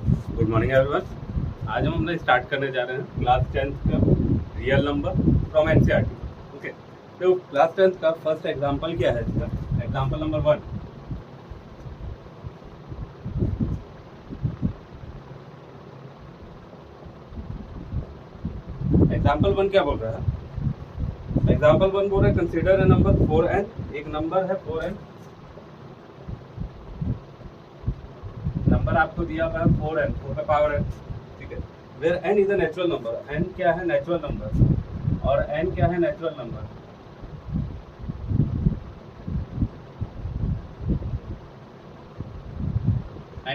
Good morning everyone. आज हम अपना स्टार्ट करने जा रहे हैं क्लास 10th का real number from NCERT. Okay, तो क्लास 10th का फर्स्ट एग्जांपल क्या है इसका? Example number 1। एग्जांपल 1 क्या बोल रहा है? एग्जांपल 1 बोल रहा है कंसीडर ए नंबर 4n। एक नंबर है 4n, नंबर आपको दिया हुआ है 4n, 4 का पावर n। ठीक है, where n is a natural number. n क्या है? Natural number. और n क्या है? Natural number.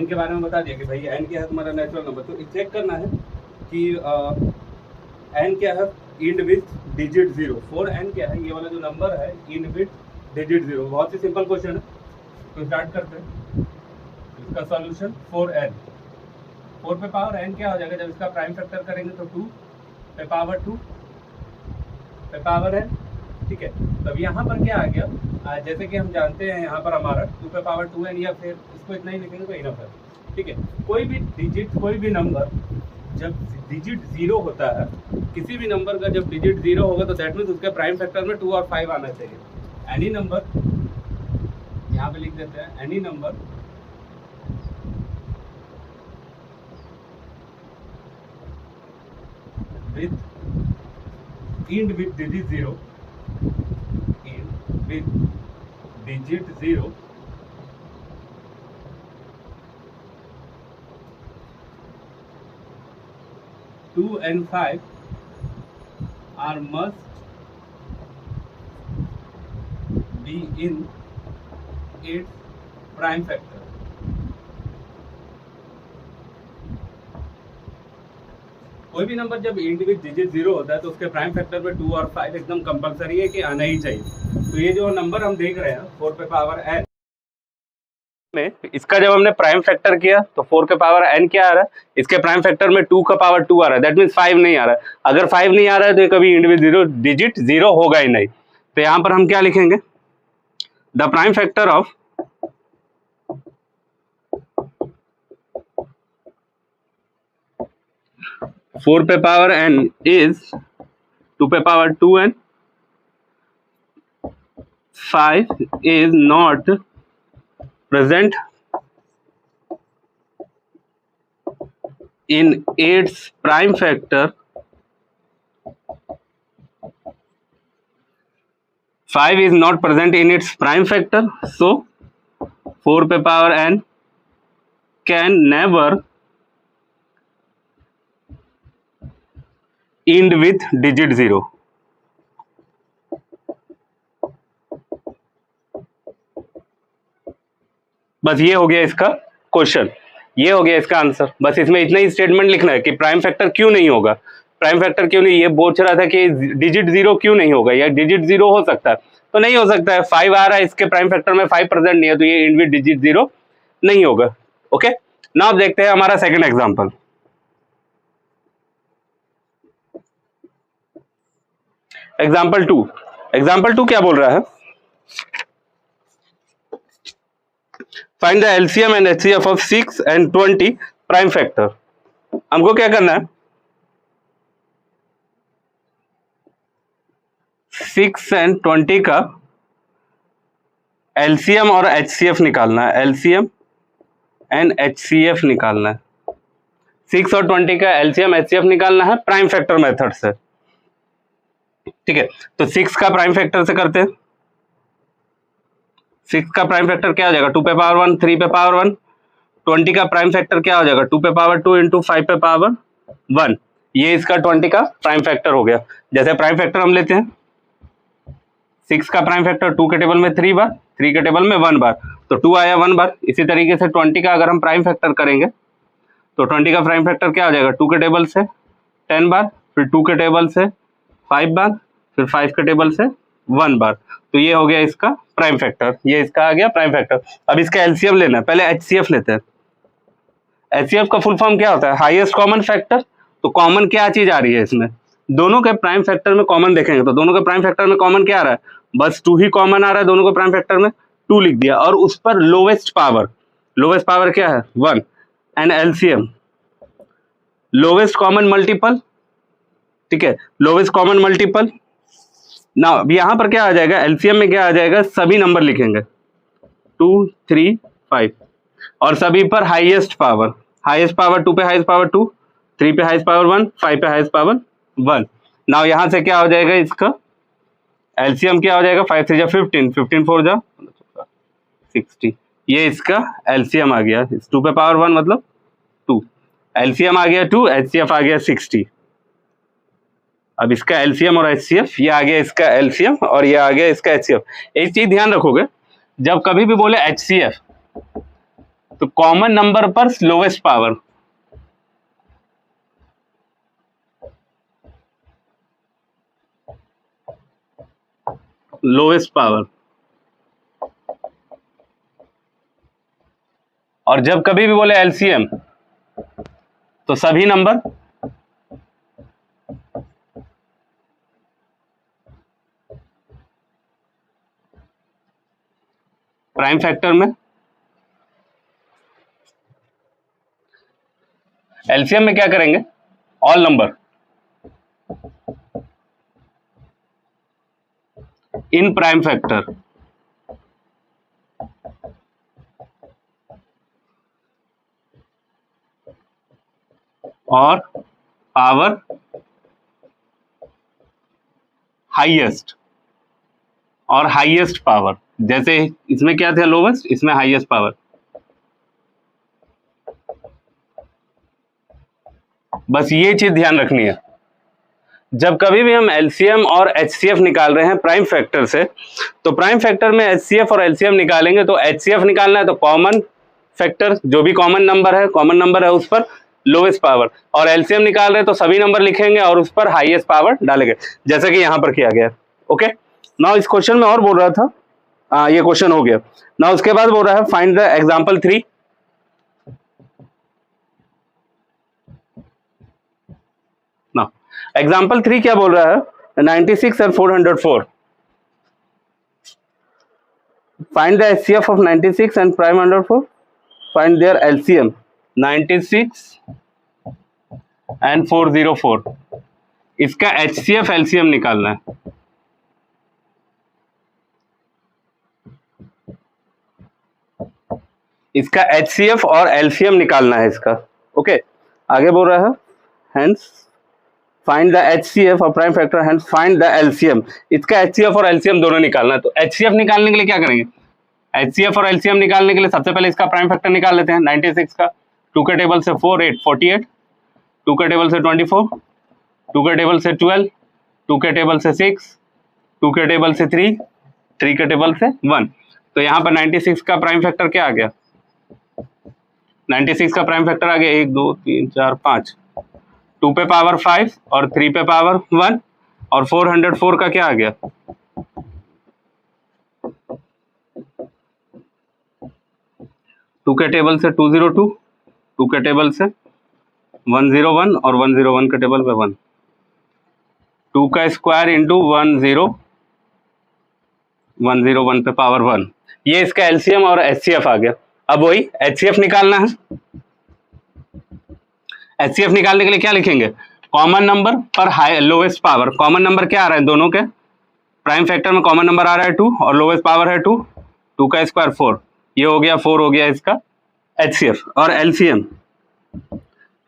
n के बारे में बता दिया कि भाई n क्या है तुम्हारा नेचुरल नंबर। तो चेक करना है कि n क्या है इंड विथ डिजिट 0। 4n क्या है? ये वाला जो नंबर है इंड विथ डिजिट 0। बहुत ही सिंपल क्वेश्चन है, तो स्टार्ट करते हैं। इसका सॉल्यूशन 4n। 4 पे पावर n क्या हो जाएगा? जब इसका प्राइम फैक्टर करेंगे तो 2 पे पावर 2 पे पावर n। ठीक है, तब यहाँ पर क्या आ गया? जैसे कि हम जानते हैं यहाँ पर हमारा 2 पे पावर 2n, या फिर इसको इतना ही लिखेंगे तो इनफ है। ठीक है, कोई भी डिजिट, कोई भी नंबर जब डिजिट 0 होता है, किसी भी नंबर का जब डिजिट 0 होगा तो दैट मीन्स उसके प्राइम फैक्टर में 2 और 5 आना चाहिए। एनी नंबर, यहाँ पे लिख देते हैं any number with end with digit 0, end with digit 0 2 and 5 are must be in its prime factor। कोई भी नंबर जब इंड विद डिजिट 0 होता है तो उसके प्राइम फैक्टर में 2 और 5 एकदम कंपलसरी है कि आना ही चाहिए। तो ये जो नंबर हम देख रहे हैं 4 पे पावर n में, इसका जब हमने प्राइम फैक्टर किया तो 4 के पावर n क्या आ रहा है? इसके प्राइम फैक्टर में 2 का पावर 2 आ रहा है। दैट मीन्स 5 नहीं आ रहा है। अगर 5 नहीं आ रहा है तो ये कभी इंड विद डिजिट 0 होगा ही नहीं। तो यहाँ पर हम क्या लिखेंगे? द प्राइम फैक्टर ऑफ 4 पे पावर n is 2 पे power 2n। 5 is not present in its prime factor। 5 is not present in its prime factor, so 4 पे power n can never end with digit 0। बस ये हो गया इसका question, ये हो गया इसका आंसर। बस इसमें इतना ही स्टेटमेंट लिखना है कि प्राइम फैक्टर क्यों नहीं होगा। प्राइम फैक्टर क्यों नहीं, ये पूछ रहा था कि डिजिट 0 क्यों नहीं होगा, या डिजिट 0 हो सकता है तो नहीं हो सकता है। 5 आ रहा है, इसके प्राइम फैक्टर में 5 प्रेजेंट नहीं है, तो ये एंड विद डिजिट 0 नहीं होगा। ओके, नाउ अब देखते हैं हमारा सेकंड एग्जांपल। एग्जांपल 2। एग्जांपल 2 क्या बोल रहा है? Find the LCM and HCF of 6 and 20 prime factor. हमको क्या करना है? 6 and 20 का एलसीएम और एचसीएफ निकालना है। एलसीएम एंड एचसीएफ निकालना है। 6 और 20 का एलसीएम एचसीएफ निकालना है प्राइम फैक्टर मेथड से। ठीक है, तो 6 का प्राइम फैक्टर से करते हैं। 6 का प्राइम फैक्टर क्या हो जाएगा? 2 पे पावर 1, 3 पे पावर 1। 20 का प्राइम फैक्टर क्या हो जाएगा? 2 पे पावर 2 इंटू 5 पे पावर 1। ये इसका 20 का प्राइम फैक्टर हो गया। जैसे प्राइम फैक्टर हम लेते हैं, 6 का प्राइम फैक्टर 2 के टेबल में 3 बार, 3 के टेबल में 1 बार, तो 2 आया 1 बार। इसी तरीके से 20 का अगर हम प्राइम फैक्टर करेंगे तो 20 का प्राइम फैक्टर क्या हो जाएगा? 2 के टेबल से 10 बार, फिर 2 के टेबल से 5 बार, फिर 5 के टेबल से 1 बार। तो ये हो गया इसका प्राइम फैक्टर, ये इसका आ गया प्राइम फैक्टर। अब इसका एलसीएम लेना है, पहले एचसीएफ लेते हैं। एचसीएफ का फुल फॉर्म क्या होता है? Highest common factor. तो कॉमन क्या चीज आ रही है इसमें? दोनों के प्राइम फैक्टर में कॉमन देखेंगे तो दोनों के प्राइम फैक्टर में कॉमन क्या आ रहा है? बस 2 ही कॉमन आ रहा है दोनों के प्राइम फैक्टर में, 2 लिख दिया। और उस पर लोवेस्ट पावर क्या है? 1। And LCM lowest common multiple, ठीक है, लोवेस्ट कॉमन मल्टीपल। ना अब यहाँ पर क्या आ जाएगा, एलसीएम में क्या आ जाएगा, सभी नंबर लिखेंगे 2 3 5 और सभी पर हाईएस्ट पावर 2 पे हाईएस्ट पावर 2, 3 पे हाईएस्ट पावर 1, 5 पे हाईएस्ट पावर 1। नाउ यहाँ से क्या हो जाएगा, इसका एलसीएम क्या हो जाएगा, 5 3 जा 15, 15 4 जा 60, ये इसका एलसीएम आ गया। 2 पे पावर 1 मतलब 2, एलसीएम आ गया 2, एचसीएफ आ गया 60। अब इसका एलसीएम और एचसीएफ, ये आ गया इसका एलसीएम और ये आ गया इसका एचसीएफ। एक चीज ध्यान रखोगे, जब कभी भी बोले एचसीएफ तो कॉमन नंबर पर लोवेस्ट पावर, लोवेस्ट पावर, और जब कभी भी बोले एलसीएम तो सभी नंबर प्राइम फैक्टर में। एलसीएम में क्या करेंगे, all number in prime factor, और पावर हाईएस्ट और हाईएस्ट पावर। जैसे इसमें क्या था लोवेस्ट, इसमें हाईएस्ट पावर। बस ये चीज ध्यान रखनी है, जब कभी भी हम एलसीएम और एचसीएफ निकाल रहे हैं प्राइम फैक्टर से, तो प्राइम फैक्टर में एचसीएफ और एलसीएम निकालेंगे तो एचसीएफ निकालना है तो कॉमन फैक्टर, जो भी कॉमन नंबर है उस पर लोवेस्ट पावर, और एलसीएम निकाल रहे हैं तो सभी नंबर लिखेंगे और उस पर हाईएस्ट पावर डालेंगे, जैसा कि यहां पर किया गया। ओके, नाउ इस क्वेश्चन में और बोल रहा था, ये क्वेश्चन हो गया। नाउ उसके बाद बोल रहा है find the example 3। Now example 3 क्या बोल रहा है, 96 and 404। Find the HCF of 96 and 504, find their LCM 96 and 404। इसका एचसीएफ एलसीएम निकालना है। इसका एचसीएफ और एलसीएम निकालना है इसका। ओके, आगे बोल रहा है हेंस फाइंड द एचसीएफ और prime factor, hence find the LCM. इसका एचसीएफ और एलसीएम दोनों निकालना है। तो एचसीएफ निकालने के लिए क्या करेंगे, एचसीएफ और एलसीएम निकालने के लिए सबसे पहले इसका प्राइम फैक्टर निकाल लेते हैं। 96 का 2 के टेबल से 4 8 48, 2 के टेबल से 24, 2 के टेबल से 12, 2 के टेबल से 6, 2 के टेबल से 3, 3 के टेबल से 1। तो यहाँ पर 96 का प्राइम फैक्टर क्या आ गया, 96 का प्राइम फैक्टर आ गया 1 2 3 4 5, 2 पे पावर 5 और 3 पे पावर 1, और 404 का क्या आ गया, 2 के टेबल से 202, 2 के टेबल से 101 और 101 के टेबल पे 1, 2 का स्क्वायर इंटू 101 पे पावर 1। ये इसका एलसीएम और एचसीएफ आ गया। अब वही एचसीएफ निकालना है। एचसीएफ निकालने के लिए क्या लिखेंगे, कॉमन नंबर पर high lowest power. Common number क्या आ रहा है, दोनों के प्राइम फैक्टर में कॉमन नंबर आ रहा है 2 और लोवेस्ट पावर है 2, 2 का स्क्वायर 4, ये हो गया 4 हो गया इसका एचसीएफ। और एलसीएम,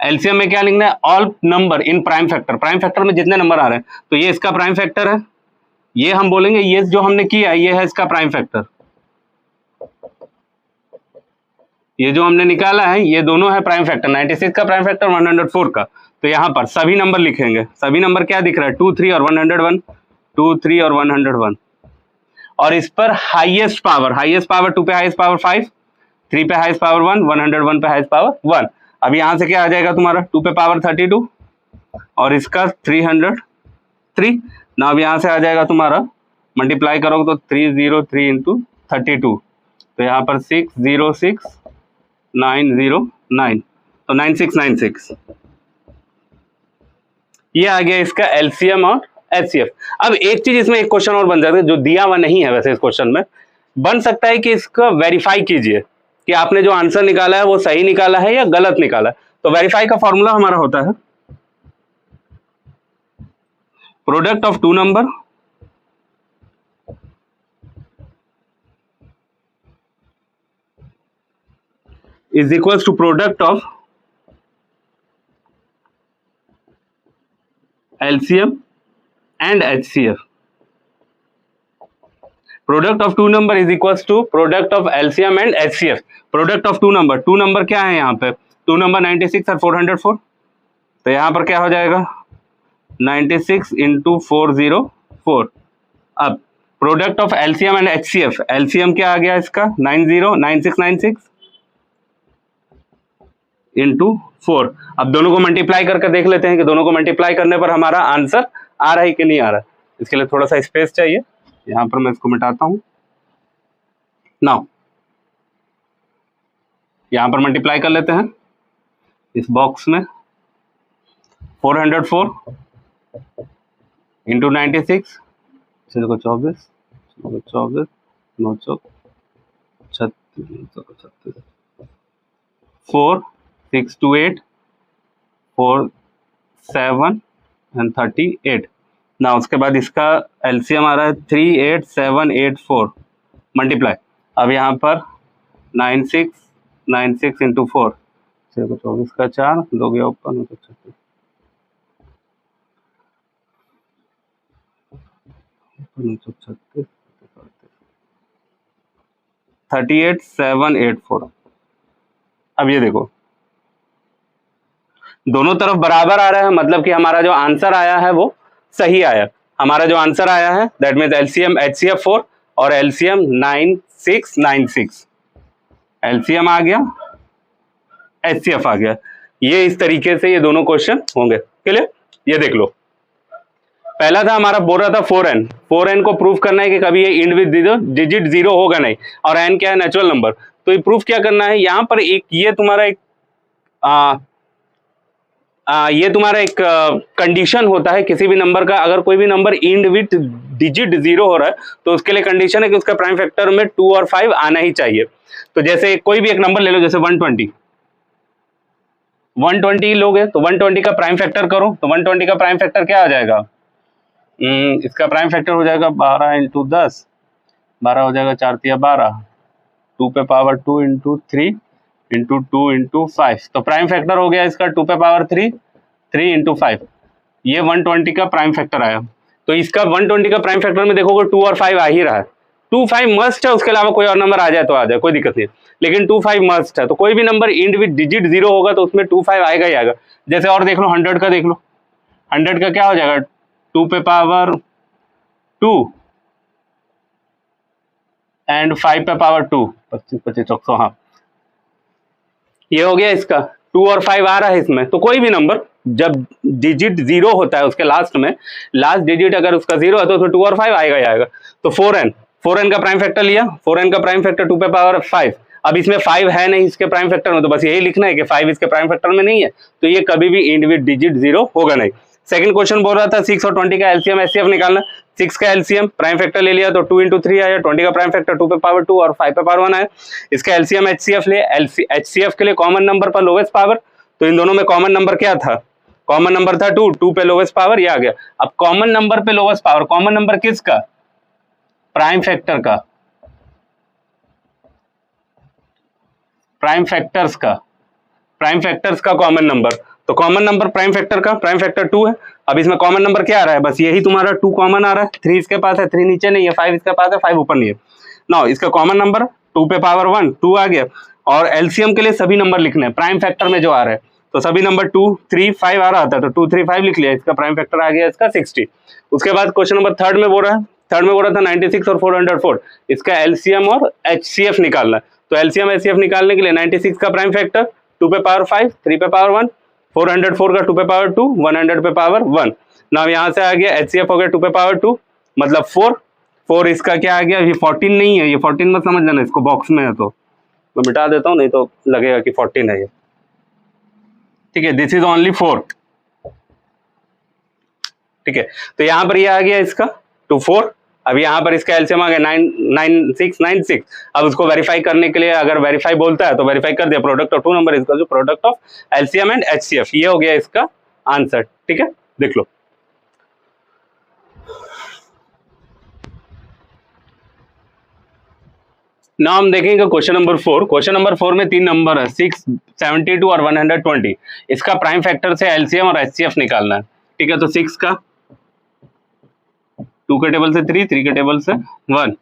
एलसीएम में क्या लिखना है, all number in prime factor. Prime factor में जितने नंबर आ रहे हैं, तो ये इसका प्राइम फैक्टर है, ये हम बोलेंगे ये जो हमने किया ये है इसका प्राइम फैक्टर, ये जो हमने निकाला है ये दोनों है प्राइम फैक्टर, 96 का प्राइम फैक्टर 104 का। तो यहाँ पर सभी नंबर लिखेंगे। सभी नंबर क्या दिख रहा है, 2 3 और 101, 2 3 और 101, और इस पर हाईएस्ट पावर 2 पे हाईएस्ट पावर 5, 3 पे हाईएस्ट पावर 1, 101 पे हाईएस्ट पावर 1। अब यहाँ से क्या आ जाएगा तुम्हारा, 2 पे पावर 32 और इसका 303। ना अब यहाँ से आ जाएगा तुम्हारा, मल्टीप्लाई करोगे तो 303 इंटू 32, तो यहाँ पर 606,909, तो 9696। ये आ गया इसका एलसीएम और एचसीएफ। अब एक चीज इसमें, एक क्वेश्चन और बन जाता है जो दिया हुआ नहीं है वैसे इस क्वेश्चन में, बन सकता है कि इसका वेरीफाई कीजिए। कि आपने जो आंसर निकाला है वो सही निकाला है या गलत निकाला है। तो वेरीफाई का फॉर्मूला हमारा होता है product of two number is equals to product of LCM and HCF। Product of two number is equals to product of LCM and HCF। Product of two number क्या है यहाँ पे, टू नंबर 96 और 404, तो यहाँ पर क्या हो जाएगा 96 इंटू 404। अब product of LCM and HCF, LCM क्या आ गया इसका 9696 इंटू 4। अब दोनों को मल्टीप्लाई करके देख लेते हैं कि दोनों को मल्टीप्लाई करने पर हमारा आंसर आ रहा है कि नहीं आ रहा। इसके लिए थोड़ा सा स्पेस चाहिए, यहां पर मैं इसको मिटाता हूं। नाउ यहां पर मल्टीप्लाई कर लेते हैं इस बॉक्स में 404 इंटू 96, 24 24 936 4 6 2 8 4 7 एंड 38 ना। उसके बाद इसका LCM आ रहा है 38784 मल्टीप्लाई। अब यहाँ पर 9696 इंटू 4, 24 का 4 दो गया ऊपर 936 38784। अब ये देखो दोनों तरफ बराबर आ रहा है, मतलब कि हमारा जो आंसर आया है वो सही आया। हमारा जो आंसर आया है दैट मीन्स LCM HCF 4 और LCM 9696, LCM आ गया HCF आ गया। ये इस तरीके से ये दोनों क्वेश्चन होंगे। क्लियर? ये देख लो, पहला था हमारा बोल रहा था 4n को प्रूफ करना है कि कभी ये इंड विद डिजिट जीरो होगा नहीं, और n क्या है नेचुरल नंबर। तो ये प्रूफ क्या करना है, यहाँ पर एक ये तुम्हारा एक कंडीशन होता है किसी भी नंबर का। अगर कोई भी number end with digit zero हो रहा है तो उसके लिए कंडीशन है कि उसका प्राइम फैक्टर में 2 और 5 आना ही चाहिए। तो जैसे कोई भी एक नंबर ले लो, जैसे 120 लोगे तो 120 का प्राइम फैक्टर करो, तो 120 का प्राइम फैक्टर क्या आ जाएगा, इसका प्राइम फैक्टर हो जाएगा 12 इंटू 10, 12 हो जाएगा 4 तिया 12, 2 पे पावर 2 इंटू 3 इंटू 2 इंटू 5। तो प्राइम फैक्टर हो गया इसका 2 पे पावर 3 इंटू 5। ये 120 का प्राइम फैक्टर आया। तो इसका 120 का प्राइम फैक्टर में देखोगे 2 और 5 आ ही रहा है। 2 5 मस्ट है, उसके अलावा कोई और नंबर आ जाए तो आ जाए, कोई दिक्कत नहीं, लेकिन 2 5 मस्ट है। तो कोई भी number end with digit zero होगा तो उसमें 2 5 आएगा ही आएगा। जैसे और देख लो 100 का देख लो, 100 का क्या हो जाएगा 2 पे पावर 2 एंड 5 पे पावर 2, 25 25 400। हाँ, ये हो गया इसका 2 और 5 आ रहा है इसमें। तो कोई भी नंबर जब डिजिट जीरो होता है उसके लास्ट में, लास्ट डिजिट अगर उसका जीरो है तो उसमें 2 और 5 आएगा ही आएगा। तो 4n का प्राइम फैक्टर लिया, 4n का प्राइम फैक्टर 2 पे पावर 5। अब इसमें 5 है नहीं इसके प्राइम फैक्टर में, तो बस यही लिखना है कि 5 इसके प्राइम फैक्टर में नहीं है, तो ये कभी भी इंड विद डिजिट जीरो होगा नहीं। सेकंड क्वेश्चन बोल रहा था 6 और 20 का LCM HCF निकालना। 6 का LCM प्राइम फैक्टर ले लिया तो 2 इंटू 3 आया, 20 का प्राइम फैक्टर 2 पे पावर 2 और 5 पे पावर 1 आया। इसका LCM HCF ले, HCF के लिए कॉमन नंबर पर लोवेस्ट पावर, तो इन दोनों में कॉमन नंबर क्या था, कॉमन नंबर था 2 पे लोवेस्ट पावर, ये आ गया। अब कॉमन नंबर पे लोवेस्ट पावर, कॉमन नंबर किसका, प्राइम फैक्टर का, प्राइम फैक्टर्स का कॉमन नंबर। तो कॉमन नंबर प्राइम फैक्टर का, प्राइम फैक्टर 2 है। अब इसमें कॉमन नंबर क्या आ रहा है, बस यही तुम्हारा 2 कॉमन आ रहा है। 3 इसके पास है, 3 नीचे नहीं है, 5 इसके पास है, 5 ऊपर नहीं है। नाउ इसका कॉमन नंबर 2 पे पावर 1 2 आ गया। और LCM के लिए सभी नंबर लिखने हैं प्राइम फैक्टर में जो आ रहा है, तो सभी नंबर 2 3 5 आ रहा था, तो 2 3 5 लिख लिया। इसका प्राइम फैक्टर आ गया इसका 60। उसके बाद क्वेश्चन नंबर थर्ड में बोल रहा है, था 96 और 404, इसका LCM और HCF निकालना है। तो LCM HCF निकालने के लिए 96 का प्राइम फैक्टर 2 पे पावर 5 3 पे पावर 1, 404 का 2 पे पावर 2 100 पे पावर 1। नाउ यहाँ से आ गया HCF हो गया 2 पे पावर 2 मतलब 4 इसका क्या आ गया, ये 14 नहीं है, ये 14 मत समझ लेना, इसको बॉक्स में है तो मैं मिटा देता हूँ, नहीं तो लगेगा कि 14 है ये। ठीक है, दिस इज ओनली 4। ठीक है, तो यहाँ पर ये आ गया इसका 2 4। अभी यहाँ पर इसका एलसीएम आ गया 99696। अब उसको वेरीफाई करने के लिए अगर वेरीफाई बोलता है तो वेरीफाई कर दिया, प्रोडक्ट ऑफ टू नंबर इसका जो product of LCM and HCF, ये हो गया इसका आंसर। ठीक है, देख लो। ना हम देखेंगे क्वेश्चन नंबर 4। क्वेश्चन नंबर 4 में 3 नंबर है 6, 72 और 120। इसका प्राइम फैक्टर से एलसीएम और एचसीएफ निकालना है। ठीक है, तो 6 का 2 के टेबल से 3, 3 के टेबल से 1,